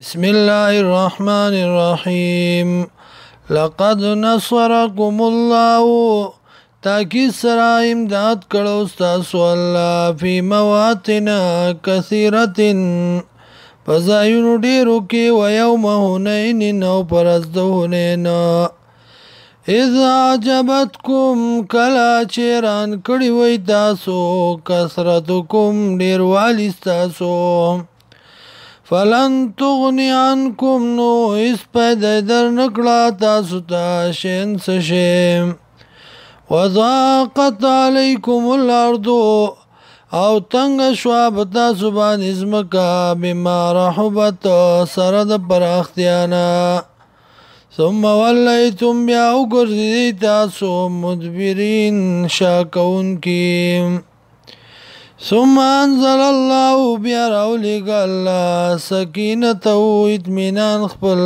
بسم الله الرحمن الرحيم لقد نصركم الله تاکي سره امداد کړو تاسو الله فی مواطن کثیرة فزایونو ډیرو کې و یوم هنین نو پرز د هنین اذا عجبتکم کلا چیران کړي وای تاسو کثرتکم ډیر والی تاسو فلن تغنی عنکم نو اس پیدا در نکړه تاسو ته شین سشیم وضاقت علیکم الارض او تنگ شوا بتا سبان ازمکا بما رحبت سرد پراختیانا ثم ولیتم بیاو گرزی تاسو مدبرین شاکون کی ثم انزل الله بیا راولېږه الله سکینته اطمینان خپل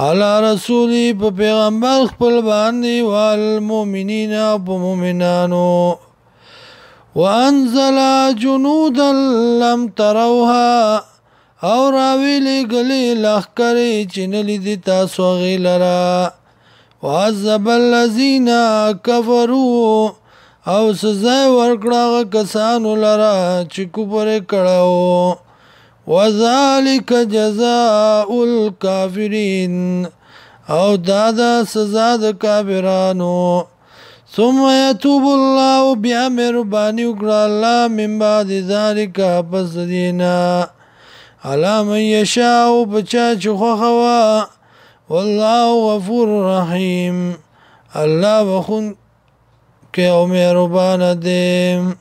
علی رسولی په پیغمبر خپل باندې والمؤمنین په مؤمنانو وانزل جنودا لم تروها او راویلېږلې لښکرې چې نه لیدي تاسو هغې لره وعذب الذین کفروا او سزا ورکړه کسانو لره چې کفر کړو وذالک جزاء الکافرین او دادا سزا د کافرانو ثم يتوب الله بیا مهرباني وکړه الله من بعد ذلك پس دینا علی من یشاء بچا چې خوښه والله غفور رحیم الله بخون که او مهربان دیم